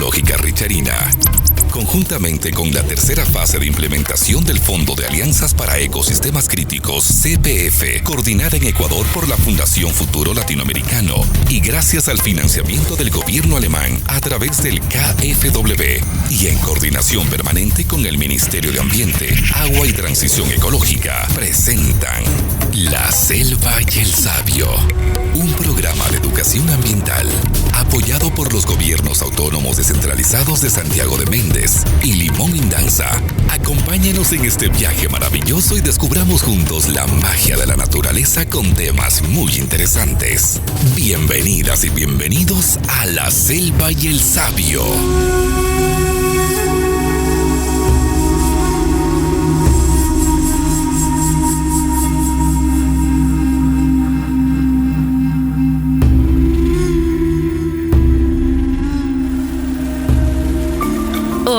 Ecológica Richarina, conjuntamente con la tercera fase de implementación del Fondo de Alianzas para Ecosistemas Críticos, CPF, coordinada en Ecuador por la Fundación Futuro Latinoamericano y gracias al financiamiento del gobierno alemán a través del KfW y en coordinación permanente con el Ministerio de Ambiente, Agua y Transición Ecológica, presentan La Selva y el Sabio, un programa de educación ambiental apoyado por los gobiernos autónomos descentralizados de Santiago de Méndez y Limón Indanza. Acompáñenos en este viaje maravilloso y descubramos juntos la magia de la naturaleza con temas muy interesantes. Bienvenidas y bienvenidos a La Selva y el Sabio.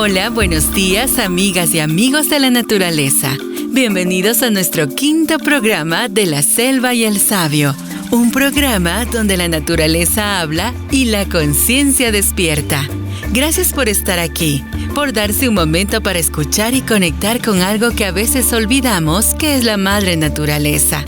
Hola, buenos días, amigas y amigos de la naturaleza. Bienvenidos a nuestro quinto programa de La Selva y el Sabio, un programa donde la naturaleza habla y la conciencia despierta. Gracias por estar aquí, por darse un momento para escuchar y conectar con algo que a veces olvidamos, que es la madre naturaleza.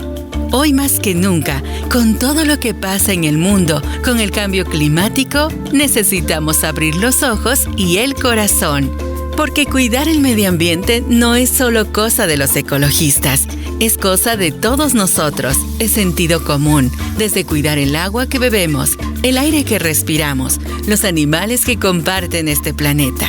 Hoy más que nunca, con todo lo que pasa en el mundo, con el cambio climático, necesitamos abrir los ojos y el corazón. Porque cuidar el medio ambiente no es solo cosa de los ecologistas, es cosa de todos nosotros, es sentido común, desde cuidar el agua que bebemos, el aire que respiramos, los animales que comparten este planeta.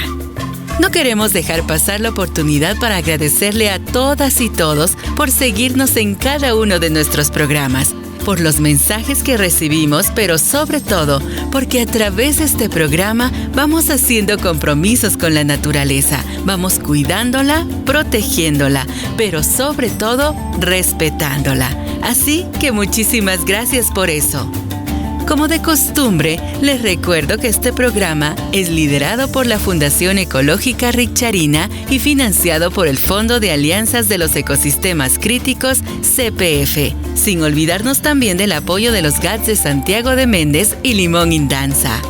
No queremos dejar pasar la oportunidad para agradecerle a todas y todos por seguirnos en cada uno de nuestros programas, por los mensajes que recibimos, pero sobre todo porque a través de este programa vamos haciendo compromisos con la naturaleza, vamos cuidándola, protegiéndola, pero sobre todo respetándola. Así que muchísimas gracias por eso. Como de costumbre, les recuerdo que este programa es liderado por la Fundación Ecológica Richarina y financiado por el Fondo de Alianzas de los Ecosistemas Críticos, CPF, sin olvidarnos también del apoyo de los GATS de Santiago de Méndez y Limón Indanza.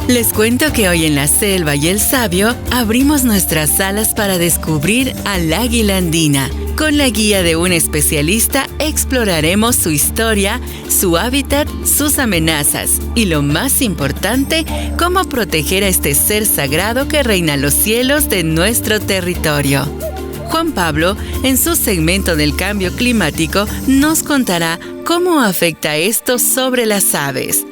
Les cuento que hoy en La Selva y el Sabio abrimos nuestras salas para descubrir al águila andina. Con la guía de un especialista exploraremos su historia, su hábitat, sus amenazas y, lo más importante, cómo proteger a este ser sagrado que reina los cielos de nuestro territorio. Juan Pablo, en su segmento del cambio climático, nos contará cómo afecta esto sobre las aves.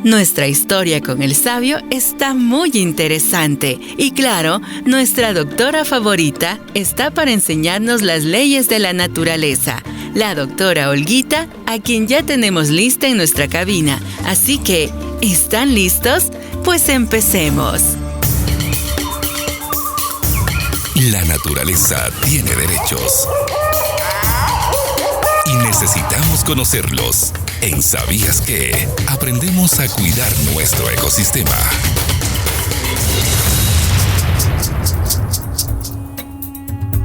Nuestra historia con el sabio está muy interesante y claro, nuestra doctora favorita está para enseñarnos las leyes de la naturaleza, la doctora Olguita, a quien ya tenemos lista en nuestra cabina. Así que, ¿están listos? Pues empecemos. La naturaleza tiene derechos y necesitamos conocerlos. En ¿Sabías qué? Aprendemos a cuidar nuestro ecosistema.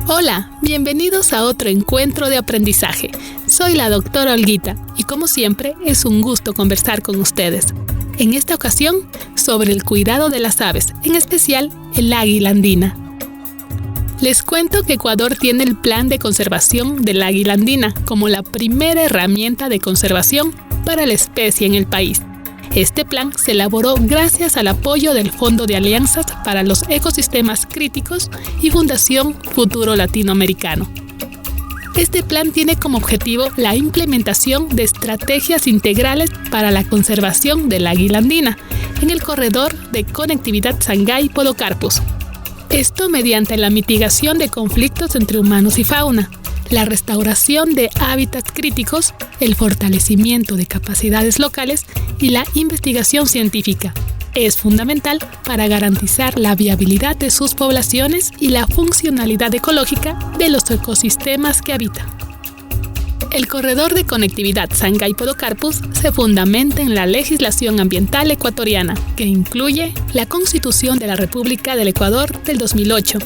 Hola, bienvenidos a otro encuentro de aprendizaje. Soy la doctora Olguita y como siempre es un gusto conversar con ustedes. En esta ocasión, sobre el cuidado de las aves, en especial el águila andina. Les cuento que Ecuador tiene el Plan de Conservación del Águila Andina como la primera herramienta de conservación para la especie en el país. Este plan se elaboró gracias al apoyo del Fondo de Alianzas para los Ecosistemas Críticos y Fundación Futuro Latinoamericano. Este plan tiene como objetivo la implementación de estrategias integrales para la conservación del águila andina en el corredor de conectividad Sangay-Podocarpus. Esto mediante la mitigación de conflictos entre humanos y fauna, la restauración de hábitats críticos, el fortalecimiento de capacidades locales y la investigación científica. Es fundamental para garantizar la viabilidad de sus poblaciones y la funcionalidad ecológica de los ecosistemas que habitan. El corredor de conectividad Sangay-Podocarpus se fundamenta en la legislación ambiental ecuatoriana, que incluye la Constitución de la República del Ecuador del 2008,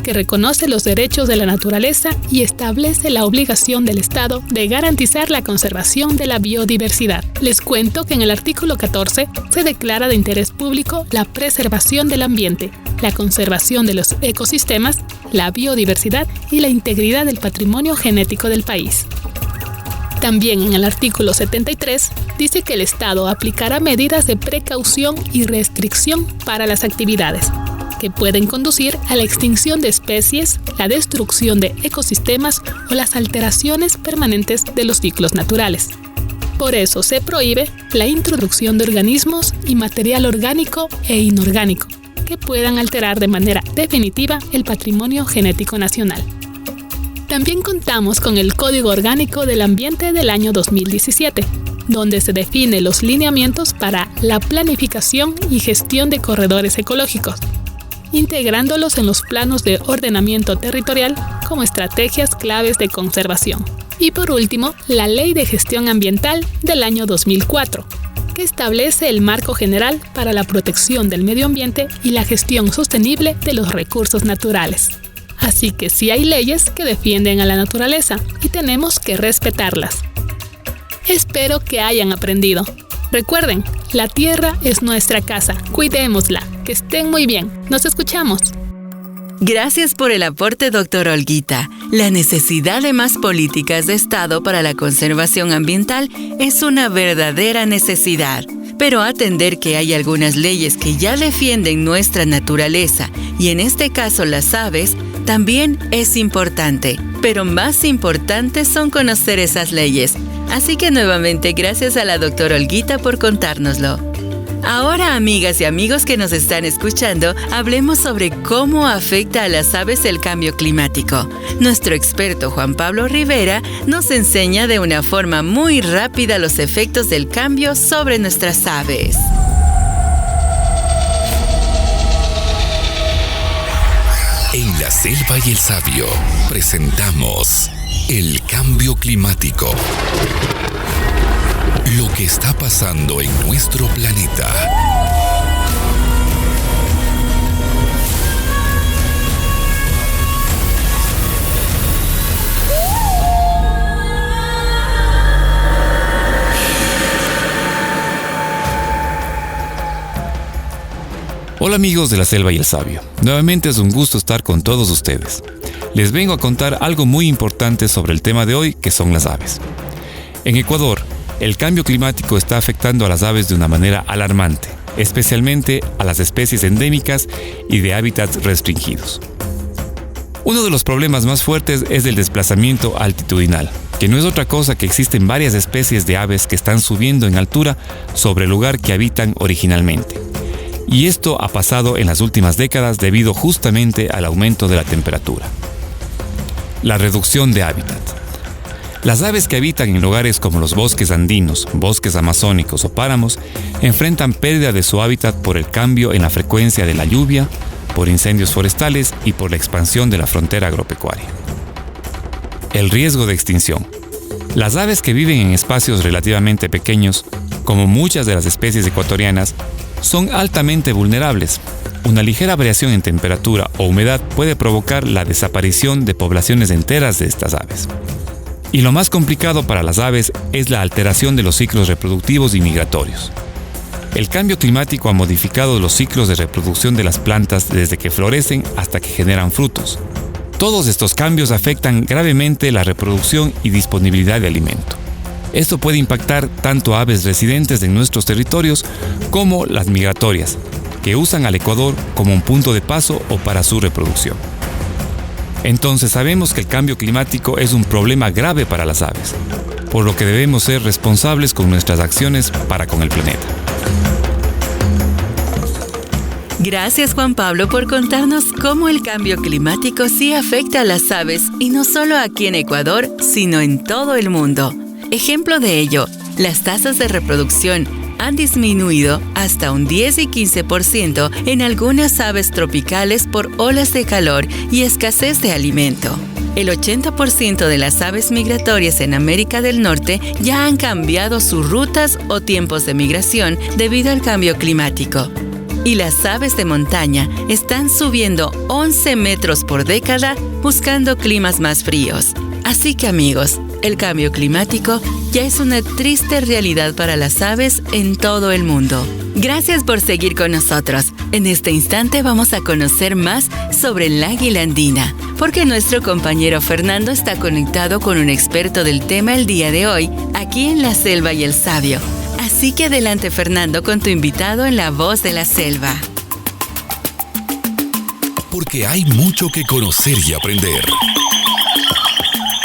que reconoce los derechos de la naturaleza y establece la obligación del Estado de garantizar la conservación de la biodiversidad. Les cuento que en el artículo 14 se declara de interés público la preservación del ambiente, la conservación de los ecosistemas, la biodiversidad y la integridad del patrimonio genético del país. También en el artículo 73 dice que el Estado aplicará medidas de precaución y restricción para las actividades que pueden conducir a la extinción de especies, la destrucción de ecosistemas o las alteraciones permanentes de los ciclos naturales. Por eso se prohíbe la introducción de organismos y material orgánico e inorgánico que puedan alterar de manera definitiva el patrimonio genético nacional. También contamos con el Código Orgánico del Ambiente del año 2017, donde se define los lineamientos para la planificación y gestión de corredores ecológicos, integrándolos en los planos de ordenamiento territorial como estrategias claves de conservación. Y por último, la Ley de Gestión Ambiental del año 2004, que establece el marco general para la protección del medio ambiente y la gestión sostenible de los recursos naturales. Así que sí hay leyes que defienden a la naturaleza y tenemos que respetarlas. Espero que hayan aprendido. Recuerden, la tierra es nuestra casa. Cuidémosla. Que estén muy bien. Nos escuchamos. Gracias por el aporte, doctor Olguita. La necesidad de más políticas de Estado para la conservación ambiental es una verdadera necesidad. Pero atender que hay algunas leyes que ya defienden nuestra naturaleza, y en este caso las aves, también es importante. Pero más importante son conocer esas leyes. Así que nuevamente gracias a la doctora Olguita por contárnoslo. Ahora, amigas y amigos que nos están escuchando, hablemos sobre cómo afecta a las aves el cambio climático. Nuestro experto Juan Pablo Rivera nos enseña de una forma muy rápida los efectos del cambio sobre nuestras aves. En La Selva y el Sabio presentamos el cambio climático. Lo que está pasando en nuestro planeta. Hola amigos de La Selva y el Sabio. Nuevamente es un gusto estar con todos ustedes. Les vengo a contar algo muy importante sobre el tema de hoy, que son las aves. En Ecuador, el cambio climático está afectando a las aves de una manera alarmante, especialmente a las especies endémicas y de hábitats restringidos. Uno de los problemas más fuertes es el desplazamiento altitudinal, que no es otra cosa que existen varias especies de aves que están subiendo en altura sobre el lugar que habitan originalmente. Y esto ha pasado en las últimas décadas debido justamente al aumento de la temperatura. La reducción de hábitat. Las aves que habitan en lugares como los bosques andinos, bosques amazónicos o páramos enfrentan pérdida de su hábitat por el cambio en la frecuencia de la lluvia, por incendios forestales y por la expansión de la frontera agropecuaria. El riesgo de extinción. Las aves que viven en espacios relativamente pequeños, como muchas de las especies ecuatorianas, son altamente vulnerables. Una ligera variación en temperatura o humedad puede provocar la desaparición de poblaciones enteras de estas aves. Y lo más complicado para las aves es la alteración de los ciclos reproductivos y migratorios. El cambio climático ha modificado los ciclos de reproducción de las plantas desde que florecen hasta que generan frutos. Todos estos cambios afectan gravemente la reproducción y disponibilidad de alimento. Esto puede impactar tanto a aves residentes en nuestros territorios como las migratorias, que usan al Ecuador como un punto de paso o para su reproducción. Entonces sabemos que el cambio climático es un problema grave para las aves, por lo que debemos ser responsables con nuestras acciones para con el planeta. Gracias, Juan Pablo, por contarnos cómo el cambio climático sí afecta a las aves, y no solo aquí en Ecuador, sino en todo el mundo. Ejemplo de ello, las tasas de reproducción han disminuido hasta un 10 y 15% en algunas aves tropicales por olas de calor y escasez de alimento. El 80% de las aves migratorias en América del Norte ya han cambiado sus rutas o tiempos de migración debido al cambio climático. y las aves de montaña están subiendo 11 metros por década buscando climas más fríos. Así que amigos, el cambio climático ya es una triste realidad para las aves en todo el mundo. Gracias por seguir con nosotros. En este instante vamos a conocer más sobre el águila andina, porque nuestro compañero Fernando está conectado con un experto del tema el día de hoy, aquí en La Selva y el Sabio. Así que adelante, Fernando, con tu invitado en La Voz de la Selva. Porque hay mucho que conocer y aprender.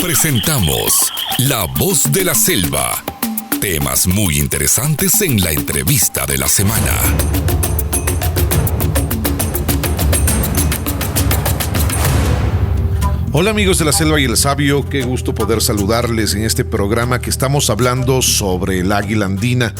Presentamos La Voz de la Selva. Temas muy interesantes en la entrevista de la semana. Hola amigos de La Selva y el Sabio, qué gusto poder saludarles en este programa que estamos hablando sobre el águila andina.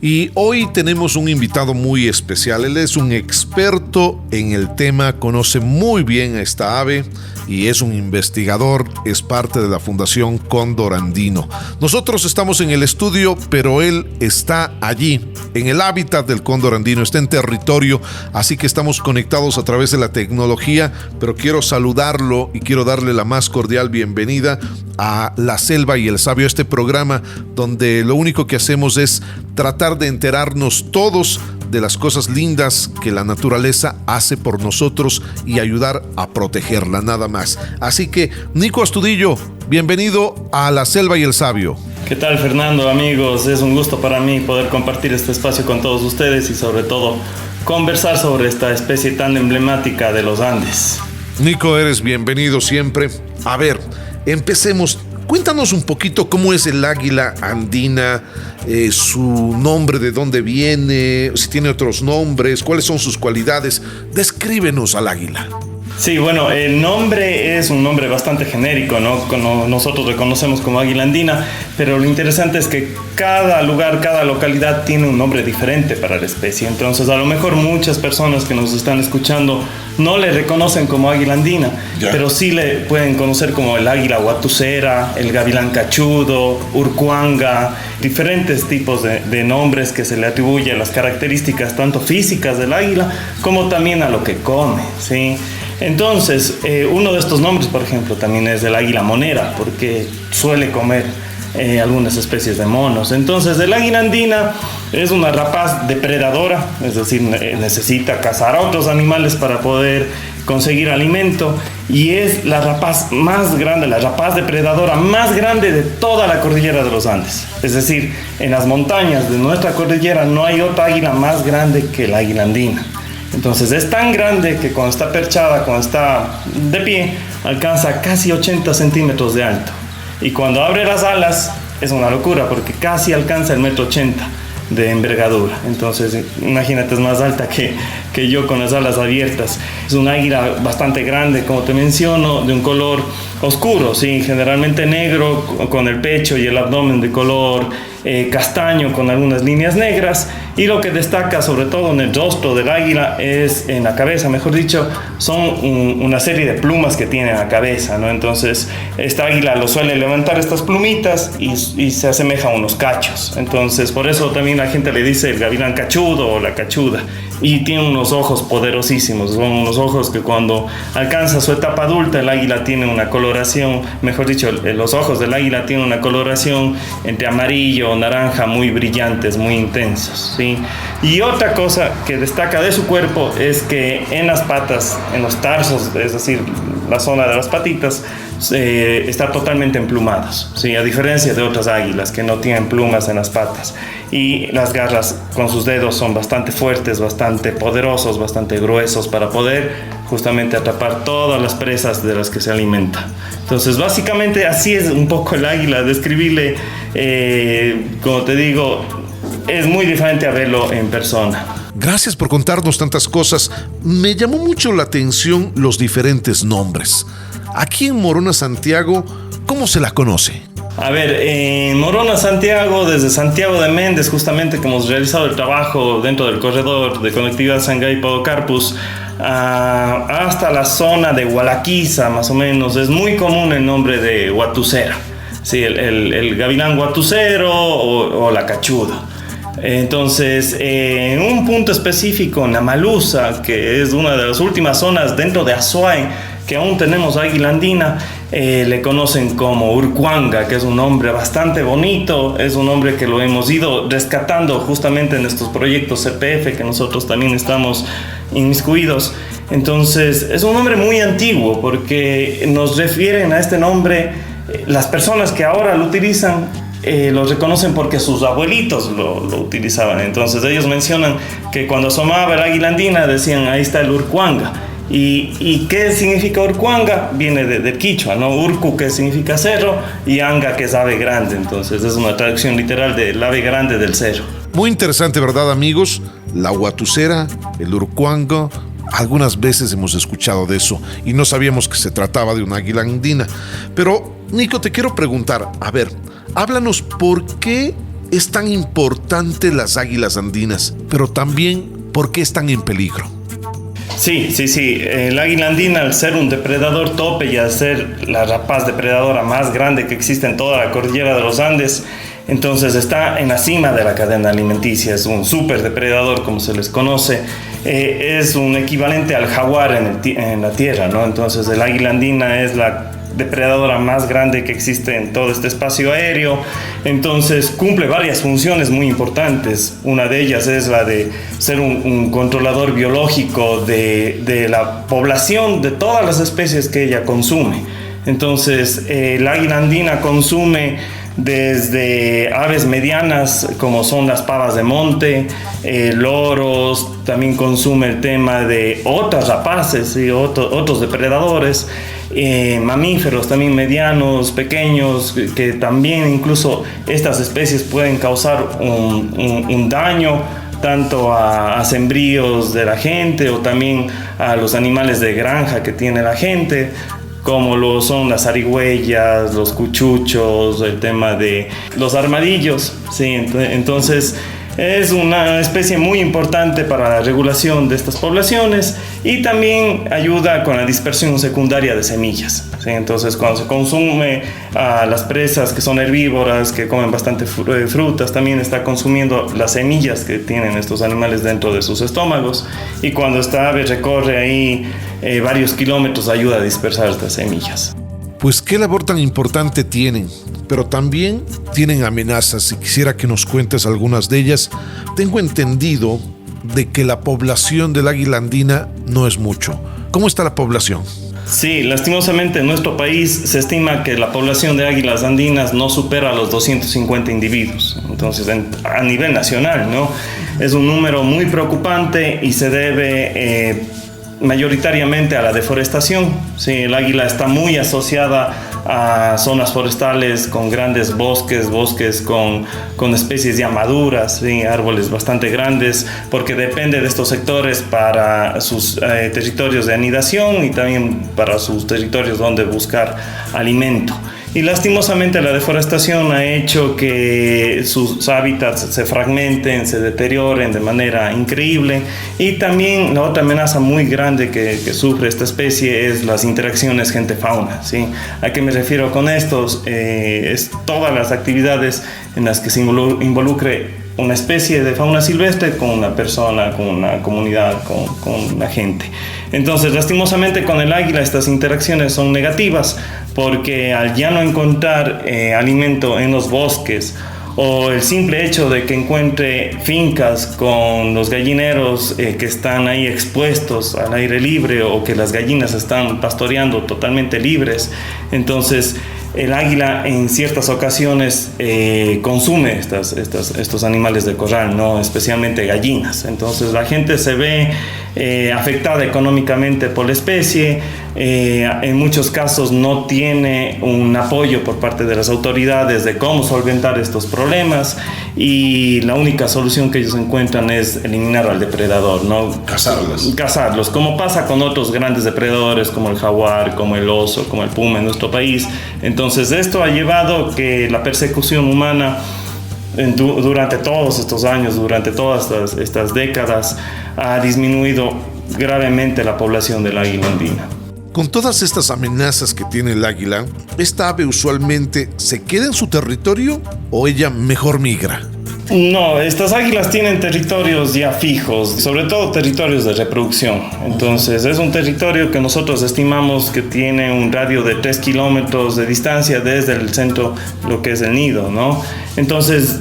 Y hoy tenemos un invitado muy especial. Él es un experto en el tema, conoce muy bien a esta ave y es un investigador, es parte de la Fundación Cóndor Andino. Nosotros estamos en el estudio, pero él está allí, en el hábitat del cóndor andino, está en territorio, así que estamos conectados a través de la tecnología, pero quiero saludarlo y quiero darle la más cordial bienvenida a La Selva y el Sabio, este programa donde lo único que hacemos es tratar de enterarnos todos de las cosas lindas que la naturaleza hace por nosotros y ayudar a protegerla, nada más. Así que, Nico Astudillo, bienvenido a La Selva y el Sabio. ¿Qué tal, Fernando, amigos? Es un gusto para mí poder compartir este espacio con todos ustedes y sobre todo conversar sobre esta especie tan emblemática de los Andes. Nico, eres bienvenido siempre. A ver, empecemos. Cuéntanos un poquito cómo es el águila andina, su nombre, de dónde viene, si tiene otros nombres, cuáles son sus cualidades. Descríbenos al águila. Sí, bueno, el nombre es un nombre bastante genérico, ¿no? Nosotros reconocemos como águila andina, pero lo interesante es que cada lugar, cada localidad tiene un nombre diferente para la especie. Entonces, a lo mejor muchas personas que nos están escuchando no le reconocen como águila andina, pero sí le pueden conocer como el águila guatucera, el gavilán cachudo, urcuanga, diferentes tipos de nombres que se le atribuyen a las características tanto físicas del águila como también a lo que come, ¿sí? Entonces, uno de estos nombres, por ejemplo, también es el águila monera, porque suele comer algunas especies de monos. Entonces, el águila andina es una rapaz depredadora, es decir, necesita cazar a otros animales para poder conseguir alimento, y es la rapaz más grande, la rapaz depredadora más grande de toda la cordillera de los Andes. Es decir, en las montañas de nuestra cordillera no hay otra águila más grande que el águila andina. Entonces es tan grande que cuando está perchada, cuando está de pie, alcanza casi 80 centímetros de alto. Y cuando abre las alas es una locura porque casi alcanza el 1,80 m de envergadura. Entonces imagínate, es más alta que yo con las alas abiertas. Es un águila bastante grande, como te menciono, de un color oscuro, ¿sí? Generalmente negro, con el pecho y el abdomen de color castaño con algunas líneas negras, y lo que destaca sobre todo en el rostro del águila es, en la cabeza mejor dicho, son una serie de plumas que tiene en la cabeza, ¿no? Entonces esta águila lo suele levantar estas plumitas y se asemeja a unos cachos. Entonces por eso también la gente le dice el gavilán cachudo o la cachuda. Y tiene unos ojos poderosísimos, son unos ojos que cuando alcanza su etapa adulta el águila tiene una coloración, mejor dicho, los ojos del águila tienen una coloración entre amarillo o naranja, muy brillantes, muy intensos, ¿sí? Y otra cosa que destaca de su cuerpo es que en las patas, en los tarsos, es decir, la zona de las patitas, está totalmente emplumados, ¿sí? A diferencia de otras águilas que no tienen plumas en las patas. Y las garras con sus dedos son bastante fuertes, bastante poderosos, bastante gruesos para poder justamente atrapar todas las presas de las que se alimenta. Entonces básicamente así es un poco el águila. Describirle, como te digo, es muy diferente a verlo en persona. Gracias por contarnos tantas cosas. Me llamó mucho la atención los diferentes nombres. Aquí en Morona, Santiago, ¿cómo se la conoce? A ver, en Morona, Santiago, desde Santiago de Méndez, justamente que hemos realizado el trabajo dentro del corredor de conectividad Sangay-Podocarpus, hasta la zona de Hualaquiza, más o menos, es muy común el nombre de guatucera. Sí, el gavilán guatucero o la cachuda. Entonces, en un punto específico, Namaluza, que es una de las últimas zonas dentro de Azuay, que aún tenemos águila andina, le conocen como Urcuanga, que es un nombre bastante bonito, es un nombre que lo hemos ido rescatando justamente en estos proyectos CPF que nosotros también estamos inmiscuidos. Entonces, es un nombre muy antiguo porque nos refieren a este nombre, las personas que ahora lo utilizan, lo reconocen porque sus abuelitos lo utilizaban. Entonces ellos mencionan que cuando asomaba el águila andina decían, ahí está el Urcuanga. ¿Y qué significa Urcuanga? Viene del quichua, ¿no? Urcu, que significa cerro, y anga, que es ave grande. Entonces es una traducción literal del ave grande del cerro. Muy interesante, ¿verdad, amigos? La huatucera, el Urcuanga, algunas veces hemos escuchado de eso y no sabíamos que se trataba de una águila andina. Pero, Nico, te quiero preguntar, a ver, háblanos por qué es tan importante las águilas andinas, pero también por qué están en peligro. Sí. El águila andina, al ser un depredador tope y al ser la rapaz depredadora más grande que existe en toda la cordillera de los Andes, entonces está en la cima de la cadena alimenticia, es un súper depredador, como se les conoce, es un equivalente al jaguar en la tierra, ¿no? Entonces el águila andina es la depredadora más grande que existe en todo este espacio aéreo. Entonces cumple varias funciones muy importantes. Una de ellas es la de ser un controlador biológico de la población de todas las especies que ella consume. Entonces el águila andina consume desde aves medianas como son las pavas de monte, loros, también consume el tema de otras rapaces y otros depredadores, mamíferos también medianos, pequeños, que también incluso estas especies pueden causar un daño tanto a sembríos de la gente o también a los animales de granja que tiene la gente, como lo son las zarigüeyas, los cuchuchos, el tema de los armadillos, ¿sí? Entonces es una especie muy importante para la regulación de estas poblaciones y también ayuda con la dispersión secundaria de semillas, ¿sí? Entonces cuando se consume a las presas que son herbívoras, que comen bastante frutas, también está consumiendo las semillas que tienen estos animales dentro de sus estómagos, y cuando esta ave recorre ahí varios kilómetros ayuda a dispersar estas semillas. Pues qué labor tan importante tienen, pero también tienen amenazas y quisiera que nos cuentes algunas de ellas. Tengo entendido de que la población del águila andina no es mucho. ¿Cómo está la población? Sí, lastimosamente en nuestro país se estima que la población de águilas andinas no supera los 250 individuos. Entonces, a nivel nacional, ¿no? Es un número muy preocupante y se debe mayoritariamente a la deforestación. Sí, el águila está muy asociada a zonas forestales con grandes bosques con especies ya maduras, ¿sí? Árboles bastante grandes, porque depende de estos sectores para sus territorios de anidación y también para sus territorios donde buscar alimento. Y lastimosamente la deforestación ha hecho que sus hábitats se fragmenten, se deterioren de manera increíble. Y también la otra amenaza muy grande que sufre esta especie es las interacciones gente-fauna, ¿sí? ¿A qué me refiero con esto? Es todas las actividades en las que se involucre una especie de fauna silvestre con una persona, con una comunidad, con la gente. Entonces, lastimosamente con el águila estas interacciones son negativas, porque al ya no encontrar alimento en los bosques, o el simple hecho de que encuentre fincas con los gallineros que están ahí expuestos al aire libre, o que las gallinas están pastoreando totalmente libres, entonces el águila en ciertas ocasiones consume estos animales de corral, ¿no? Especialmente gallinas. Entonces la gente se ve afectada económicamente por la especie. En muchos casos no tiene un apoyo por parte de las autoridades de cómo solventar estos problemas, y la única solución que ellos encuentran es eliminar al depredador, ¿no? Cazarlos, como pasa con otros grandes depredadores como el jaguar, como el oso, como el puma en nuestro país. Entonces esto ha llevado que la persecución humana durante todos estos años, durante todas estas décadas, ha disminuido gravemente la población del águila andina. Con todas estas amenazas que tiene el águila, ¿esta ave usualmente se queda en su territorio o ella mejor migra? No, estas águilas tienen territorios ya fijos, sobre todo territorios de reproducción. Entonces, es un territorio que nosotros estimamos que tiene un radio de 3 kilómetros de distancia desde el centro, lo que es el nido, ¿no? Entonces,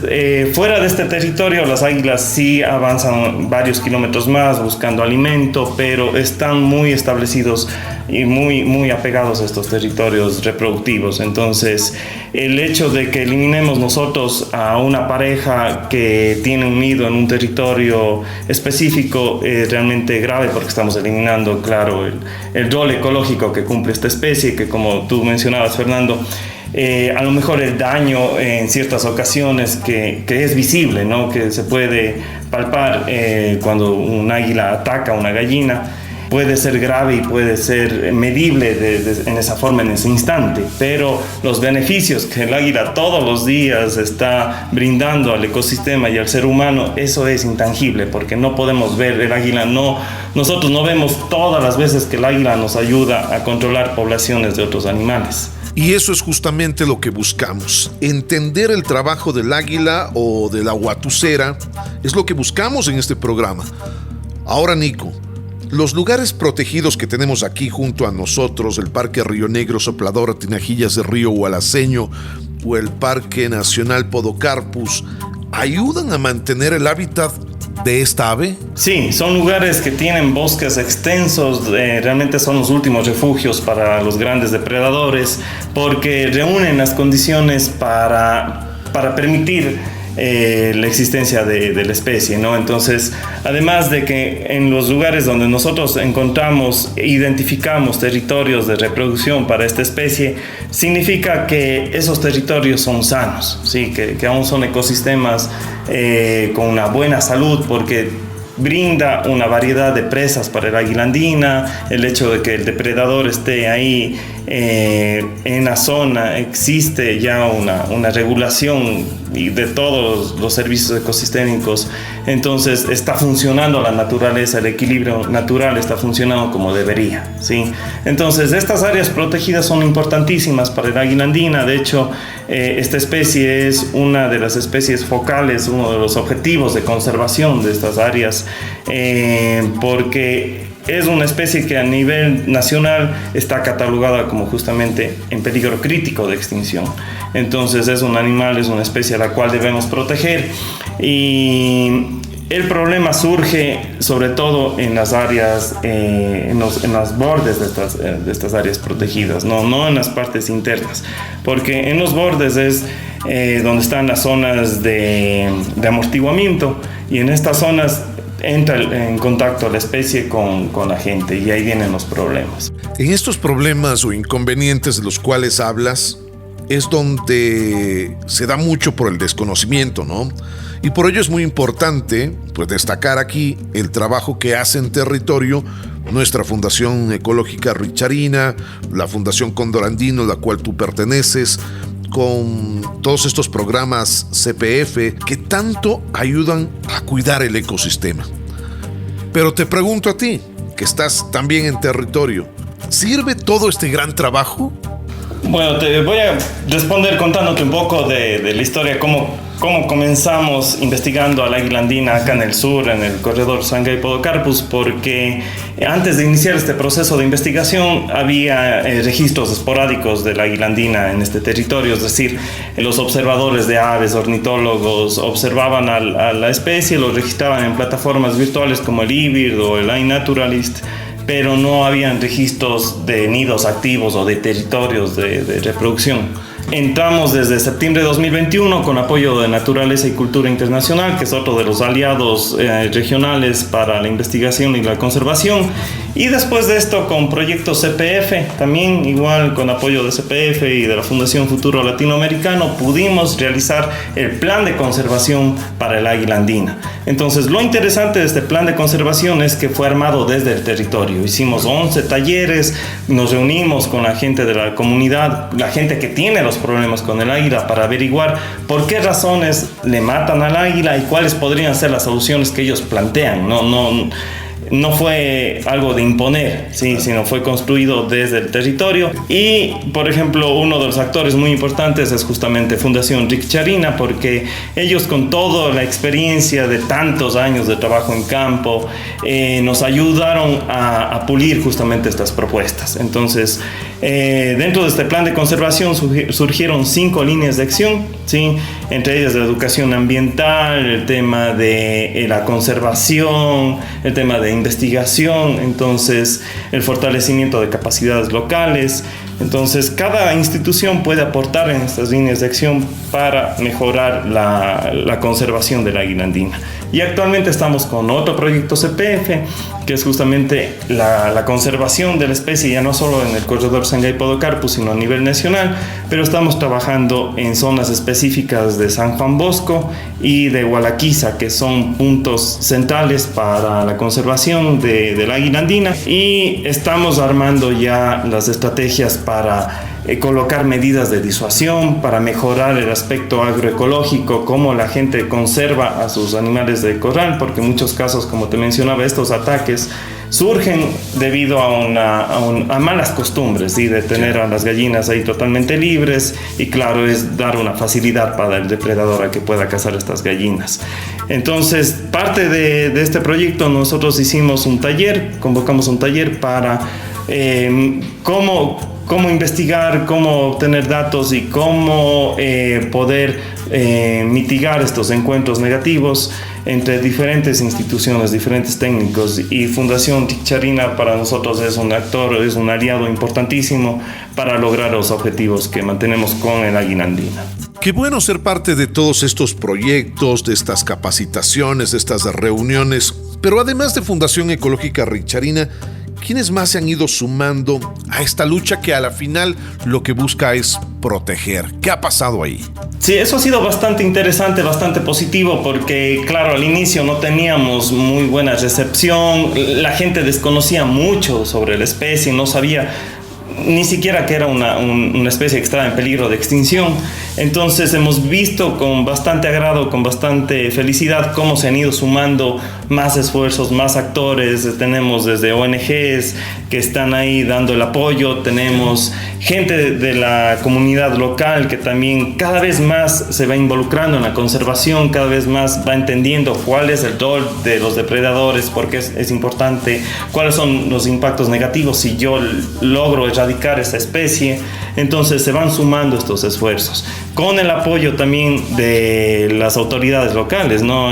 fuera de este territorio, las águilas sí avanzan varios kilómetros más buscando alimento, pero están muy establecidos y muy apegados a estos territorios reproductivos. Entonces, el hecho de que eliminemos nosotros a una pareja que tiene un nido en un territorio específico es realmente grave, porque estamos eliminando, claro, el rol ecológico que cumple esta especie, que, como tú mencionabas, Fernando, a lo mejor el daño en ciertas ocasiones que es visible, ¿no? Que se puede palpar cuando un águila ataca a una gallina, puede ser grave y puede ser medible en esa forma, en ese instante, pero los beneficios que el águila todos los días está brindando al ecosistema y al ser humano, eso es intangible, porque no podemos ver el águila, nosotros no vemos todas las veces que el águila nos ayuda a controlar poblaciones de otros animales. Y eso es justamente lo que buscamos. Entender el trabajo del águila o de la huatucera es lo que buscamos en este programa. Ahora, Nico, los lugares protegidos que tenemos aquí junto a nosotros, el Parque Río Negro, Sopladora, Tinajillas de Río Hualaceño o el Parque Nacional Podocarpus, ¿ayudan a mantener el hábitat de esta ave? Sí, son lugares que tienen bosques extensos, realmente son los últimos refugios para los grandes depredadores, porque reúnen las condiciones para permitir la existencia de la especie, ¿no? Entonces, además de que en los lugares donde nosotros identificamos territorios de reproducción para esta especie, significa que esos territorios son sanos, ¿sí? Que aún son ecosistemas con una buena salud, porque brinda una variedad de presas para el águila andina. El hecho de que el depredador esté ahí en la zona, existe ya una regulación de todos los servicios ecosistémicos. Entonces está funcionando la naturaleza, el equilibrio natural está funcionando como debería, ¿sí? Entonces estas áreas protegidas son importantísimas para el águila andina. De hecho, esta especie es una de las especies focales, uno de los objetivos de conservación de estas áreas, porque es una especie que a nivel nacional está catalogada como justamente en peligro crítico de extinción. Entonces es un animal, es una especie a la cual debemos proteger, y el problema surge sobre todo en las áreas, en los bordes de estas áreas protegidas, no en las partes internas, porque en los bordes es donde están las zonas de amortiguamiento, y en estas zonas entra en contacto la especie con la gente, y ahí vienen los problemas. En estos problemas o inconvenientes de los cuales hablas es donde se da mucho por el desconocimiento, ¿no? Y por ello es muy importante, pues, destacar aquí el trabajo que hace en territorio nuestra Fundación Ecológica Richarina, la Fundación Cóndor Andino, a la cual tú perteneces, con todos estos programas CPF que tanto ayudan a cuidar el ecosistema. Pero te pregunto a ti, que estás también en territorio, ¿sirve todo este gran trabajo? Bueno, te voy a responder contándote un poco de la historia, cómo comenzamos investigando al águila andina acá en el sur, en el corredor Sangay-Podocarpus, porque antes de iniciar este proceso de investigación había registros esporádicos del águila andina en este territorio, es decir, los observadores de aves, ornitólogos, observaban a la especie, lo registraban en plataformas virtuales como el eBird o el iNaturalist, pero no habían registros de nidos activos o de territorios de reproducción. Entramos desde septiembre de 2021 con apoyo de Naturaleza y Cultura Internacional, que es otro de los aliados regionales para la investigación y la conservación. Y después de esto con proyectos CPF, también igual con apoyo de CPF y de la Fundación Futuro Latinoamericano, pudimos realizar el plan de conservación para el águila andina. Entonces, lo interesante de este plan de conservación es que fue armado desde el territorio. Hicimos 11 talleres, nos reunimos con la gente de la comunidad, la gente que tiene los problemas con el águila, para averiguar por qué razones le matan al águila y cuáles podrían ser las soluciones que ellos plantean. no fue algo de imponer, ¿sí? Sino fue construido desde el territorio. Y, por ejemplo, uno de los actores muy importantes es justamente Fundación Ricciarina, porque ellos, con toda la experiencia de tantos años de trabajo en campo, nos ayudaron a pulir justamente estas propuestas. Entonces, dentro de este plan de conservación surgieron 5 líneas de acción, ¿sí? Entre ellas la educación ambiental, el tema de la conservación, el tema de investigación, entonces el fortalecimiento de capacidades locales. Entonces, cada institución puede aportar en estas líneas de acción para mejorar la conservación del águila andina. Y actualmente estamos con otro proyecto CPF, que es justamente la conservación de la especie, ya no solo en el corredor Sangay-Podocarpus, sino a nivel nacional, pero estamos trabajando en zonas específicas de San Juan Bosco y de Hualaquiza, que son puntos centrales para la conservación del águila andina, y estamos armando ya las estrategias para colocar medidas de disuasión, para mejorar el aspecto agroecológico, cómo la gente conserva a sus animales de corral, porque en muchos casos, como te mencionaba, estos ataques surgen debido a malas costumbres, ¿sí? De tener a las gallinas ahí totalmente libres, y claro, es dar una facilidad para el depredador a que pueda cazar estas gallinas. Entonces, parte de este proyecto, nosotros hicimos un taller, convocamos un taller para cómo investigar, cómo obtener datos y cómo poder mitigar estos encuentros negativos entre diferentes instituciones, diferentes técnicos. Y Fundación Ricciarina para nosotros es un actor, es un aliado importantísimo para lograr los objetivos que mantenemos con el águila andina. Qué bueno ser parte de todos estos proyectos, de estas capacitaciones, de estas reuniones. Pero además de Fundación Ecológica Ricciarina, ¿quiénes más se han ido sumando a esta lucha que a la final lo que busca es proteger? ¿Qué ha pasado ahí? Sí, eso ha sido bastante interesante, bastante positivo, porque claro, al inicio no teníamos muy buena recepción, la gente desconocía mucho sobre la especie, no sabía ni siquiera que era una especie que estaba en peligro de extinción. Entonces hemos visto con bastante agrado, con bastante felicidad, cómo se han ido sumando más esfuerzos, más actores. Tenemos desde ONGs que están ahí dando el apoyo, tenemos gente de la comunidad local que también cada vez más se va involucrando en la conservación, cada vez más va entendiendo cuál es el rol de los depredadores, por qué es importante, cuáles son los impactos negativos si yo logro erradicar esta especie. Entonces se van sumando estos esfuerzos con el apoyo también de las autoridades locales, ¿no?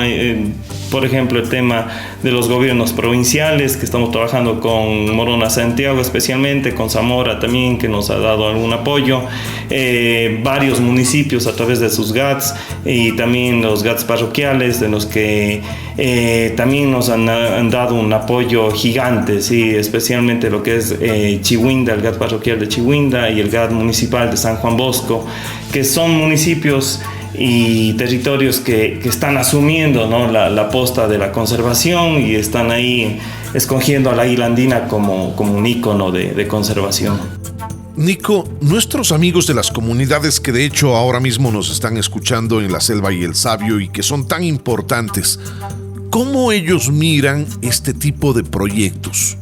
Por ejemplo, el tema de los gobiernos provinciales, que estamos trabajando con Morona Santiago especialmente, con Zamora también, que nos ha dado algún apoyo, varios municipios a través de sus GATS, y también los GATS parroquiales, de los que también nos han dado un apoyo gigante, ¿sí? Especialmente lo que es Chihuinda, el GAT parroquial de Chihuinda, y el GAT municipal de San Juan Bosco, que son municipios y territorios que están asumiendo, ¿no? la posta de la conservación, y están ahí escogiendo a la águila andina como un ícono de conservación. Nico, nuestros amigos de las comunidades que de hecho ahora mismo nos están escuchando en La Selva y el Sabio y que son tan importantes, ¿cómo ellos miran este tipo de proyectos?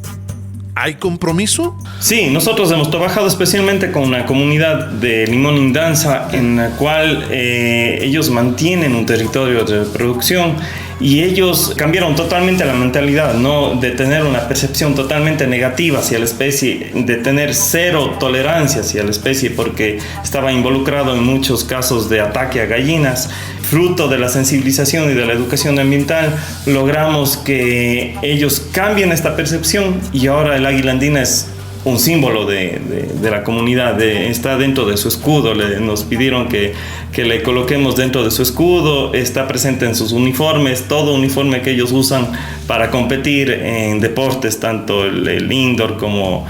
¿Hay compromiso? Sí, nosotros hemos trabajado especialmente con una comunidad de Limón Indanza, en la cual ellos mantienen un territorio de reproducción, y ellos cambiaron totalmente la mentalidad, ¿no? De tener una percepción totalmente negativa hacia la especie, de tener cero tolerancia hacia la especie, porque estaba involucrado en muchos casos de ataque a gallinas. Fruto de la sensibilización y de la educación ambiental, logramos que ellos cambien esta percepción, y ahora el águila andina es un símbolo de la comunidad, está dentro de su escudo. Nos pidieron que le coloquemos dentro de su escudo, está presente en sus uniformes, todo uniforme que ellos usan para competir en deportes, tanto el indoor como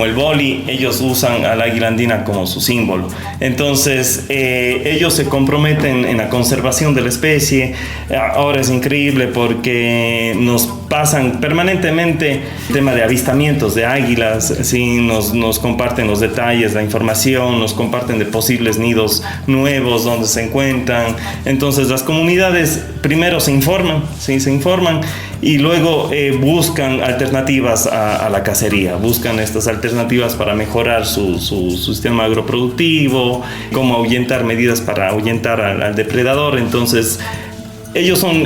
el vóley, ellos usan al águila andina como su símbolo. Entonces ellos se comprometen en la conservación de la especie. Ahora es increíble porque nos pasan permanentemente el tema de avistamientos de águilas, ¿sí? Nos comparten los detalles, la información, nos comparten de posibles nidos nuevos donde se encuentran. Entonces las comunidades primero se informan, ¿sí? Se informan, y luego buscan alternativas a la cacería, buscan estas alternativas para mejorar su sistema agroproductivo, cómo ahuyentar medidas para ahuyentar al depredador. Entonces ellos son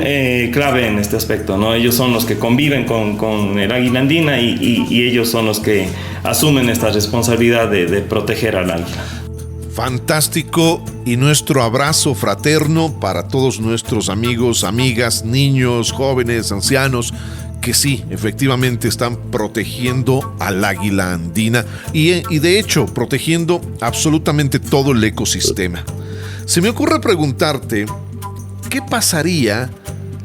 clave en este aspecto, ¿no? Ellos son los que conviven con el águila andina y ellos son los que asumen esta responsabilidad de proteger al águila. Fantástico, y nuestro abrazo fraterno para todos nuestros amigos, amigas, niños, jóvenes, ancianos, que sí, efectivamente están protegiendo al águila andina y de hecho protegiendo absolutamente todo el ecosistema. Se me ocurre preguntarte, ¿qué pasaría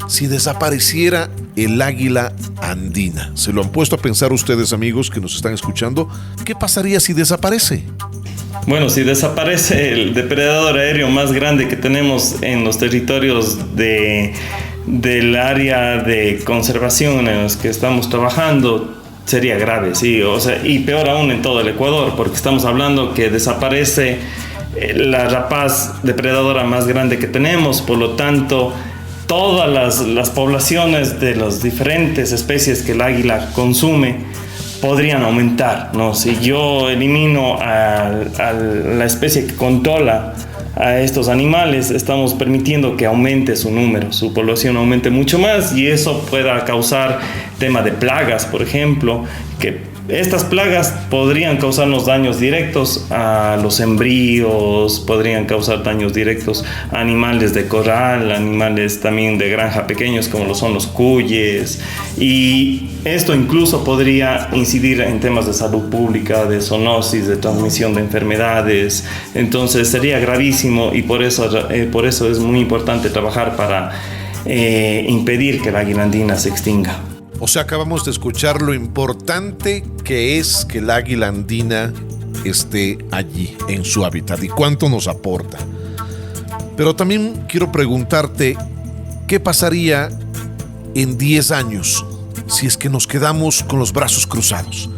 si desapareciera el águila andina? ¿Se lo han puesto a pensar ustedes, amigos que nos están escuchando? ¿Qué pasaría si desaparece? Bueno, si desaparece el depredador aéreo más grande que tenemos en los territorios del área de conservación en los que estamos trabajando, sería grave, sí. O sea, y peor aún en todo el Ecuador, porque estamos hablando que desaparece la rapaz depredadora más grande que tenemos. Por lo tanto, todas las poblaciones de las diferentes especies que el águila consume podrían aumentar, ¿no? Si yo elimino a la especie que controla a estos animales, estamos permitiendo que aumente su número, su población aumente mucho más, y eso pueda causar tema de plagas, por ejemplo, que estas plagas podrían causarnos daños directos a los embrios, podrían causar daños directos a animales de corral, animales también de granja pequeños como lo son los cuyes, y esto incluso podría incidir en temas de salud pública, de zoonosis, de transmisión de enfermedades. Entonces sería gravísimo, y por eso es muy importante trabajar para impedir que la águila andina se extinga. O sea, acabamos de escuchar lo importante que es que el águila andina esté allí, en su hábitat, y cuánto nos aporta. Pero también quiero preguntarte, ¿qué pasaría en 10 años si es que nos quedamos con los brazos cruzados?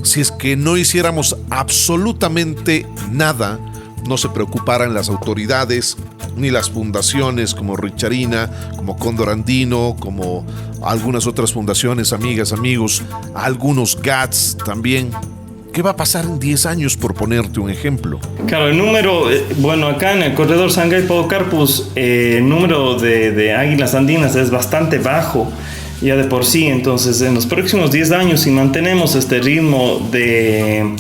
Si es que no hiciéramos absolutamente nada, no se preocuparan las autoridades, ni las fundaciones como Richarina, como Cóndor Andino, como algunas otras fundaciones, amigas, amigos, algunos GATS también. ¿Qué va a pasar en 10 años, por ponerte un ejemplo? Claro, el número, bueno, acá en el corredor Sangay-Podocarpus, el número de águilas andinas es bastante bajo ya de por sí. Entonces, en los próximos 10 años, si mantenemos este ritmo de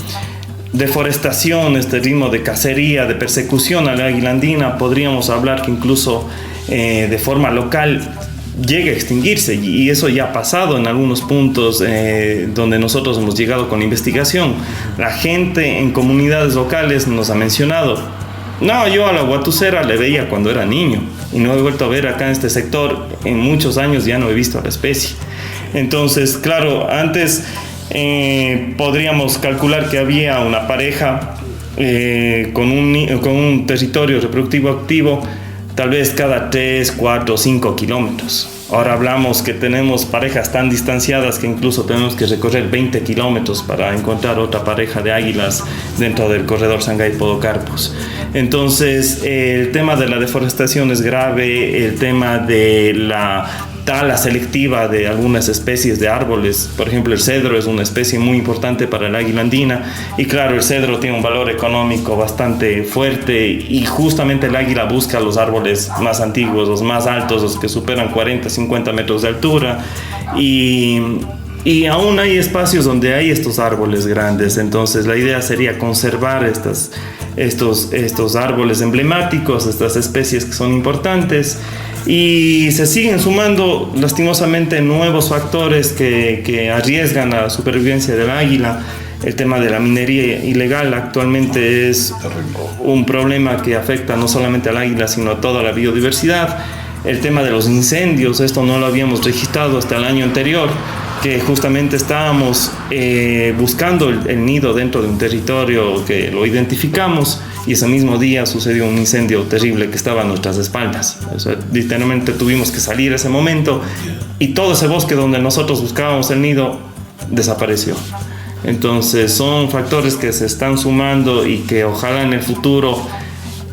deforestación, este ritmo de cacería, de persecución a la águila andina, podríamos hablar que incluso de forma local llegue a extinguirse, y eso ya ha pasado en algunos puntos donde nosotros hemos llegado con la investigación. La gente en comunidades locales nos ha mencionado: no, yo a la guatucera le veía cuando era niño y no he vuelto a ver acá en este sector en muchos años, ya no he visto a la especie. Entonces, claro, antes podríamos calcular que había una pareja con un territorio reproductivo activo tal vez cada 3, 4, 5 kilómetros. Ahora hablamos que tenemos parejas tan distanciadas que incluso tenemos que recorrer 20 kilómetros para encontrar otra pareja de águilas dentro del corredor Sangay-Podocarpus. Entonces, el tema de la deforestación es grave, el tema de la tala selectiva de algunas especies de árboles. Por ejemplo, el cedro es una especie muy importante para el águila andina, y claro, el cedro tiene un valor económico bastante fuerte, y justamente el águila busca los árboles más antiguos, los más altos, los que superan 40, 50 metros de altura, y aún hay espacios donde hay estos árboles grandes. Entonces la idea sería conservar estos árboles emblemáticos, estas especies que son importantes. Y se siguen sumando lastimosamente nuevos factores que arriesgan la supervivencia del águila. El tema de la minería ilegal actualmente es un problema que afecta no solamente al águila, sino a toda la biodiversidad. El tema de los incendios, esto no lo habíamos registrado hasta el año anterior, que justamente estábamos buscando el nido dentro de un territorio que lo identificamos, y ese mismo día sucedió un incendio terrible que estaba a nuestras espaldas. O sea, literalmente tuvimos que salir ese momento, y todo ese bosque donde nosotros buscábamos el nido desapareció. Entonces son factores que se están sumando y que ojalá en el futuro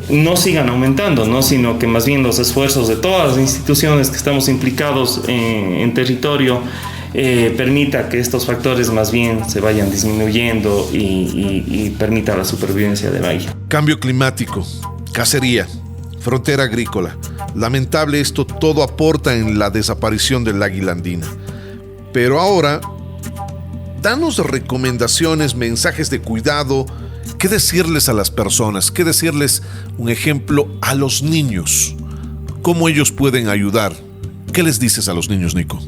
no sigan aumentando, ¿no? Sino que más bien los esfuerzos de todas las instituciones que estamos implicados en territorio permita que estos factores más bien se vayan disminuyendo y permita la supervivencia del águila. Cambio climático, cacería, frontera agrícola. Lamentable esto, todo aporta en la desaparición del águila andina. Pero ahora, danos recomendaciones, mensajes de cuidado. ¿Qué decirles a las personas? ¿Qué decirles, un ejemplo, a los niños? ¿Cómo ellos pueden ayudar? ¿Qué les dices a los niños, Nico?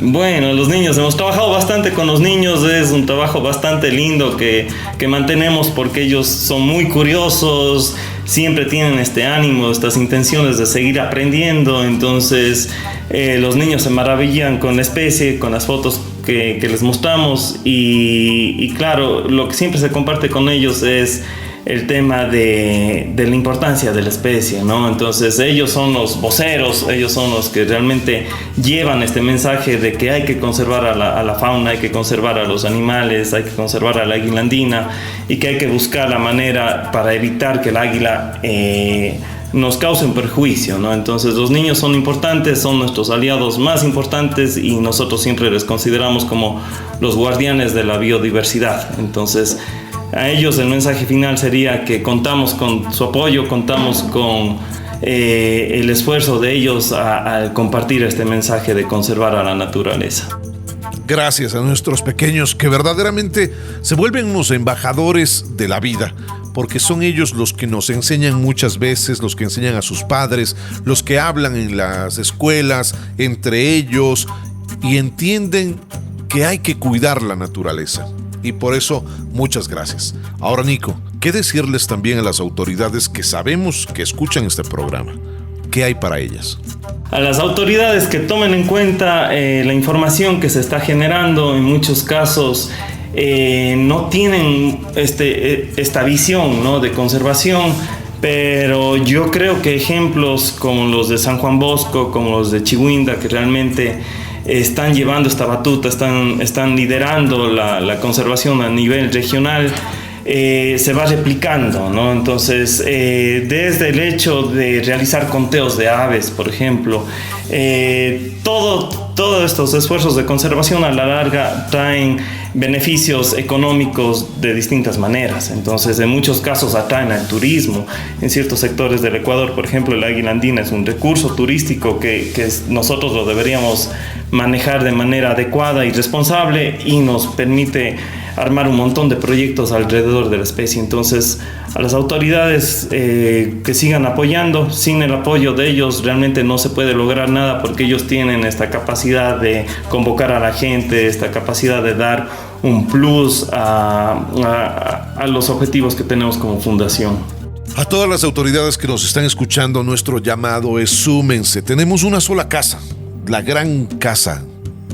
Bueno, los niños, hemos trabajado bastante con los niños, es un trabajo bastante lindo que mantenemos porque ellos son muy curiosos, siempre tienen este ánimo, estas intenciones de seguir aprendiendo. Entonces los niños se maravillan con la especie, con las fotos que les mostramos y claro, lo que siempre se comparte con ellos es el tema de la importancia de la especie, ¿no? Entonces ellos son los voceros, ellos son los que realmente llevan este mensaje de que hay que conservar a la fauna, hay que conservar a los animales, hay que conservar a la águila andina y que hay que buscar la manera para evitar que el águila nos cause un perjuicio, ¿no? Entonces los niños son importantes, son nuestros aliados más importantes y nosotros siempre les consideramos como los guardianes de la biodiversidad. Entonces a ellos el mensaje final sería que contamos con su apoyo, contamos con el esfuerzo de ellos al compartir este mensaje de conservar a la naturaleza. Gracias a nuestros pequeños que verdaderamente se vuelven unos embajadores de la vida, porque son ellos los que nos enseñan muchas veces, los que enseñan a sus padres, los que hablan en las escuelas entre ellos y entienden que hay que cuidar la naturaleza. Y por eso, muchas gracias. Ahora, Nico, ¿qué decirles también a las autoridades que sabemos que escuchan este programa? ¿Qué hay para ellas? A las autoridades que tomen en cuenta la información que se está generando, en muchos casos no tienen esta visión, ¿no?, de conservación, pero yo creo que ejemplos como los de San Juan Bosco, como los de Chihuinda, que realmente están llevando esta batuta, están liderando la conservación a nivel regional, se va replicando, ¿no? Entonces, desde el hecho de realizar conteos de aves, por ejemplo, todos estos esfuerzos de conservación a la larga traen beneficios económicos de distintas maneras. Entonces, en muchos casos atraen al turismo. En ciertos sectores del Ecuador, por ejemplo, el águila andina es un recurso turístico que nosotros lo deberíamos manejar de manera adecuada y responsable y nos permite armar un montón de proyectos alrededor de la especie. Entonces, a las autoridades que sigan apoyando. Sin el apoyo de ellos realmente no se puede lograr nada, porque ellos tienen esta capacidad de convocar a la gente, esta capacidad de dar un plus a los objetivos que tenemos como fundación. A todas las autoridades que nos están escuchando, nuestro llamado es: súmense. Tenemos una sola casa, la gran casa,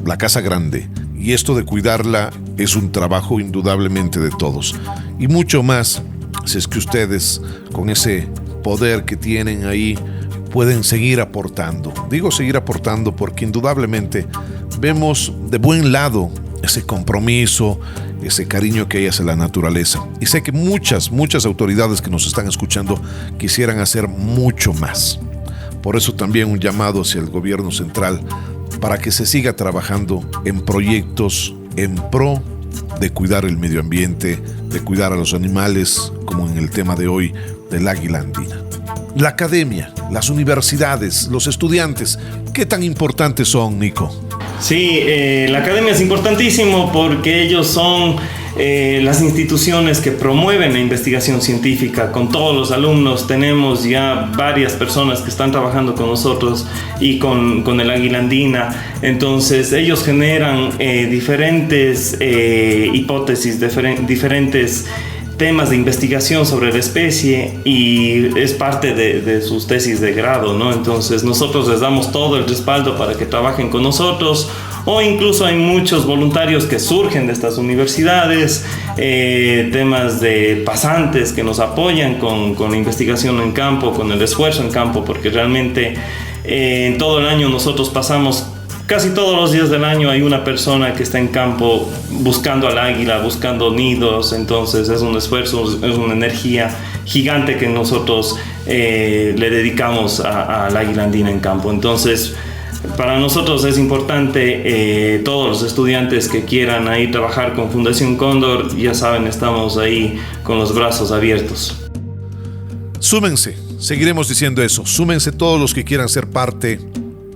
la casa grande. Y esto de cuidarla es un trabajo indudablemente de todos. Y mucho más si es que ustedes, con ese poder que tienen ahí, pueden seguir aportando. Digo seguir aportando porque indudablemente vemos de buen lado ese compromiso, ese cariño que hay hacia la naturaleza. Y sé que muchas autoridades que nos están escuchando quisieran hacer mucho más. Por eso también un llamado hacia el gobierno central para que se siga trabajando en proyectos en pro de cuidar el medio ambiente, de cuidar a los animales, como en el tema de hoy del águila andina. La academia, las universidades, los estudiantes, ¿qué tan importantes son, Nico? Sí, la academia es importantísimo porque ellos son las instituciones que promueven la investigación científica. Con todos los alumnos tenemos ya varias personas que están trabajando con nosotros y con el águila andina. Entonces ellos generan diferentes hipótesis, diferentes temas de investigación sobre la especie y es parte de sus tesis de grado, ¿no? Entonces nosotros les damos todo el respaldo para que trabajen con nosotros, o incluso hay muchos voluntarios que surgen de estas universidades, temas de pasantes que nos apoyan con la investigación en campo, con el esfuerzo en campo, porque realmente en todo el año nosotros pasamos, casi todos los días del año hay una persona que está en campo buscando al águila, buscando nidos. Entonces es un esfuerzo, es una energía gigante que nosotros le dedicamos a la águila andina en campo. Entonces, para nosotros es importante, todos los estudiantes que quieran ahí trabajar con Fundación Cóndor, ya saben, estamos ahí con los brazos abiertos. Súmense, seguiremos diciendo eso, súmense todos los que quieran ser parte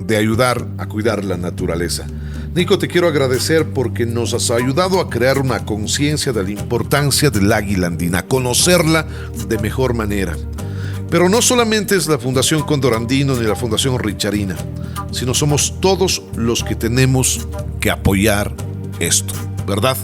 de ayudar a cuidar la naturaleza. Nico, te quiero agradecer porque nos has ayudado a crear una conciencia de la importancia del águila andina, conocerla de mejor manera. Pero no solamente es la Fundación Cóndor Andino ni la Fundación Richarina, sino somos todos los que tenemos que apoyar esto, ¿verdad?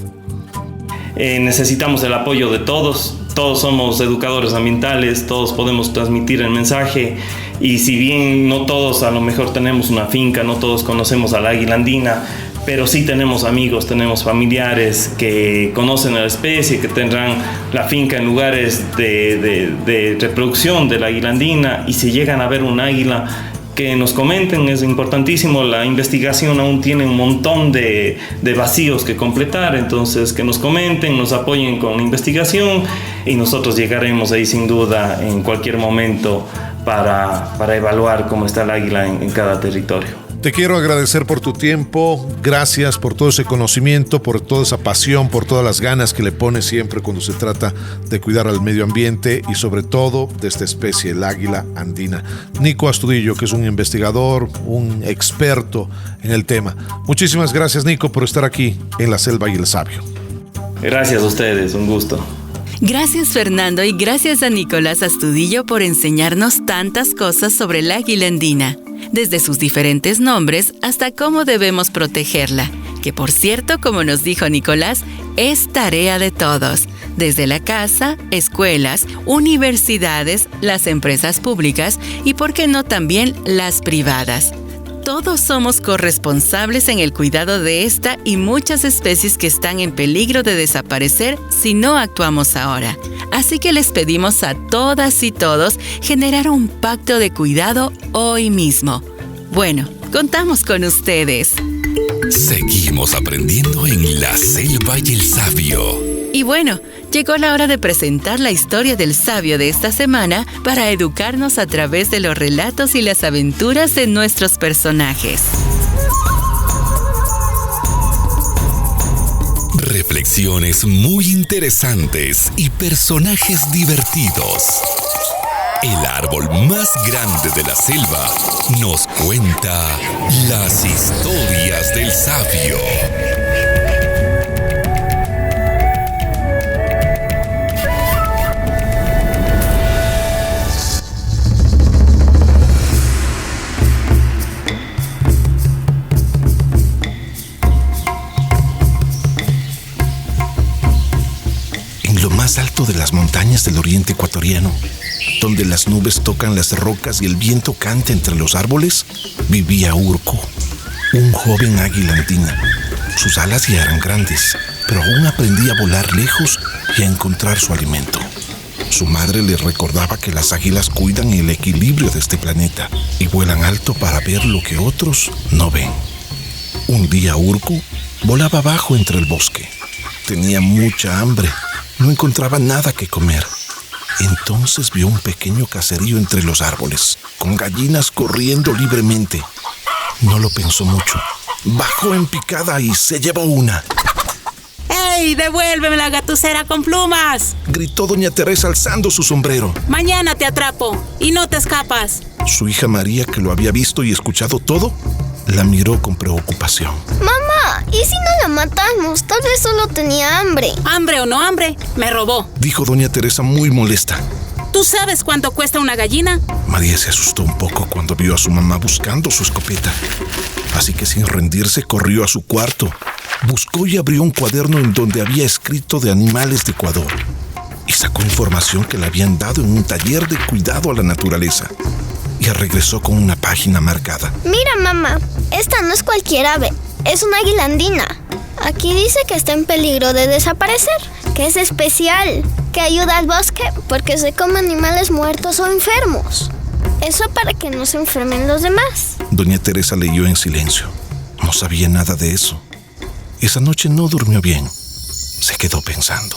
Necesitamos el apoyo de todos. Todos somos educadores ambientales, todos podemos transmitir el mensaje, y si bien no todos a lo mejor tenemos una finca, no todos conocemos a la águila andina, pero sí tenemos amigos, tenemos familiares que conocen a la especie, que tendrán la finca en lugares de reproducción de la águila andina, y si llegan a ver un águila, que nos comenten, es importantísimo. La investigación aún tiene un montón de vacíos que completar, entonces que nos comenten, nos apoyen con la investigación, y nosotros llegaremos ahí sin duda en cualquier momento para evaluar cómo está el águila en cada territorio. Te quiero agradecer por tu tiempo, gracias por todo ese conocimiento, por toda esa pasión, por todas las ganas que le pones siempre cuando se trata de cuidar al medio ambiente y sobre todo de esta especie, el águila andina. Nico Astudillo, que es un investigador, un experto en el tema. Muchísimas gracias, Nico, por estar aquí en La Selva y el Sabio. Gracias a ustedes, un gusto. Gracias, Fernando, y gracias a Nicolás Astudillo por enseñarnos tantas cosas sobre el águila andina, desde sus diferentes nombres hasta cómo debemos protegerla, que por cierto, como nos dijo Nicolás, es tarea de todos, desde la casa, escuelas, universidades, las empresas públicas y, por qué no, también las privadas. Todos somos corresponsables en el cuidado de esta y muchas especies que están en peligro de desaparecer si no actuamos ahora. Así que les pedimos a todas y todos generar un pacto de cuidado hoy mismo. Bueno, contamos con ustedes. Seguimos aprendiendo en La Selva y el Sabio. Y bueno, llegó la hora de presentar la historia del sabio de esta semana para educarnos a través de los relatos y las aventuras de nuestros personajes. Reflexiones muy interesantes y personajes divertidos. El árbol más grande de la selva nos cuenta las historias del sabio. Más alto de las montañas del oriente ecuatoriano, donde las nubes tocan las rocas y el viento canta entre los árboles, vivía Urco, un joven águila andina. Sus alas ya eran grandes, pero aún aprendía a volar lejos y a encontrar su alimento. Su madre le recordaba que las águilas cuidan el equilibrio de este planeta y vuelan alto para ver lo que otros no ven. Un día Urco volaba bajo entre el bosque. Tenía mucha hambre. No encontraba nada que comer. Entonces vio un pequeño caserío entre los árboles, con gallinas corriendo libremente. No lo pensó mucho. Bajó en picada y se llevó una. ¡Ey, devuélveme la gatucera con plumas!, gritó doña Teresa alzando su sombrero. Mañana te atrapo y no te escapas. Su hija María, que lo había visto y escuchado todo, la miró con preocupación. Mamá, ¿y si no la matamos? Tal vez solo tenía hambre. Hambre o no hambre, me robó, dijo doña Teresa muy molesta. ¿Tú sabes cuánto cuesta una gallina? María se asustó un poco cuando vio a su mamá buscando su escopeta. Así que sin rendirse corrió a su cuarto. Buscó y abrió un cuaderno en donde había escrito de animales de Ecuador. Y sacó información que le habían dado en un taller de cuidado a la naturaleza. Y regresó con una página marcada. Mira, mamá, esta no es cualquier ave, es una águila andina. Aquí dice que está en peligro de desaparecer, que es especial, que ayuda al bosque porque se come animales muertos o enfermos. Eso para que no se enfermen los demás. Doña Teresa leyó en silencio. No sabía nada de eso. Esa noche no durmió bien. Se quedó pensando.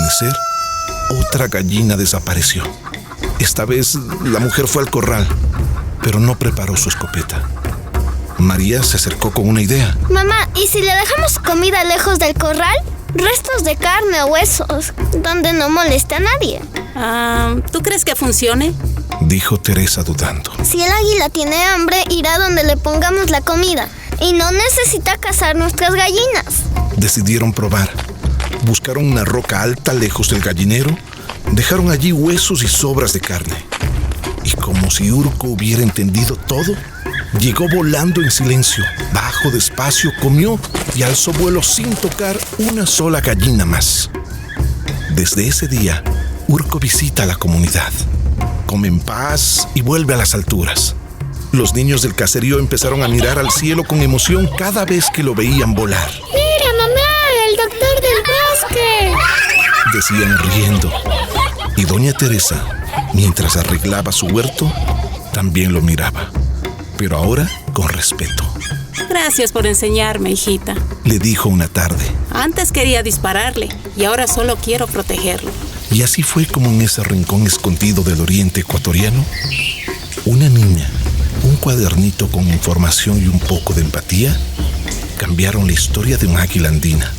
amanecer, otra gallina desapareció. Esta vez la mujer fue al corral, pero no preparó su escopeta. María se acercó con una idea. Mamá, ¿y si le dejamos comida lejos del corral? Restos de carne o huesos, donde no moleste a nadie. ¿Tú crees que funcione? Dijo Teresa dudando. Si el águila tiene hambre, irá donde le pongamos la comida y no necesita cazar nuestras gallinas. Decidieron probar. Buscaron una roca alta lejos del gallinero, dejaron allí huesos y sobras de carne. Y como si Urco hubiera entendido todo, llegó volando en silencio, bajó despacio, comió y alzó vuelo sin tocar una sola gallina más. Desde ese día, Urco visita a la comunidad, come en paz y vuelve a las alturas. Los niños del caserío empezaron a mirar al cielo con emoción cada vez que lo veían volar. ¡Mira, mamá! ¡El doctor del bosque! Decían riendo. Y doña Teresa, mientras arreglaba su huerto, también lo miraba, pero ahora con respeto. Gracias por enseñarme, hijita. Le dijo una tarde. Antes quería dispararle y ahora solo quiero protegerlo. Y así fue como en ese rincón escondido del oriente ecuatoriano, una niña, un cuadernito con información y un poco de empatía cambiaron la historia de un águila andina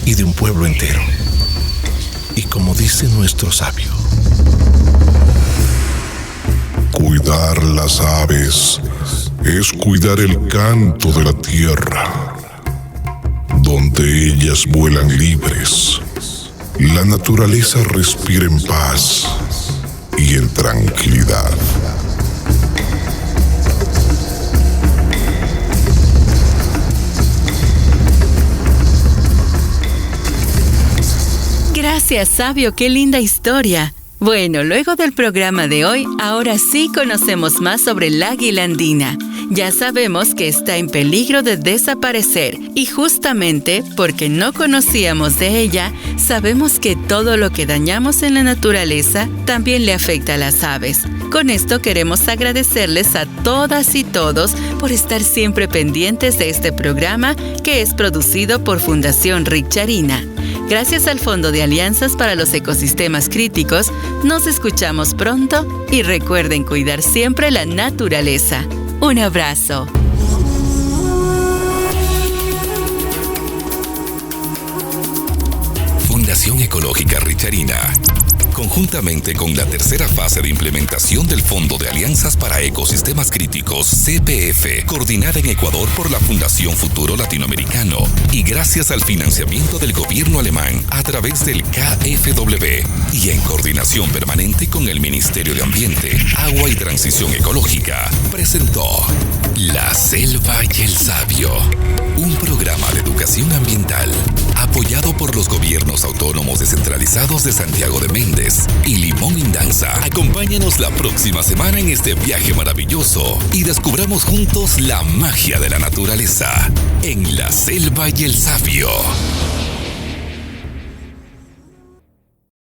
y de un pueblo entero. Y como dice nuestro sabio, cuidar las aves es cuidar el canto de la tierra, donde ellas vuelan libres. La naturaleza respira en paz y en tranquilidad. Gracias, sabio, qué linda historia. Bueno, luego del programa de hoy, ahora sí conocemos más sobre el águila andina. Ya sabemos que está en peligro de desaparecer y justamente porque no conocíamos de ella, sabemos que todo lo que dañamos en la naturaleza también le afecta a las aves. Con esto queremos agradecerles a todas y todos por estar siempre pendientes de este programa que es producido por Fundación Rick Charina. Gracias al Fondo de Alianzas para los Ecosistemas Críticos, nos escuchamos pronto y recuerden cuidar siempre la naturaleza. Un abrazo. Fundación Ecológica Richarina, conjuntamente con la tercera fase de implementación del Fondo de Alianzas para Ecosistemas Críticos, CPF, coordinada en Ecuador por la Fundación Futuro Latinoamericano y gracias al financiamiento del gobierno alemán a través del KfW y en coordinación permanente con el Ministerio de Ambiente, Agua y Transición Ecológica, presentó La Selva y el Sabio, un programa de educación ambiental apoyado por los gobiernos autónomos descentralizados de Santiago de Méndez y Limón Indanza. Acompáñanos la próxima semana en este viaje maravilloso y descubramos juntos la magia de la naturaleza en La Selva y el Sabio.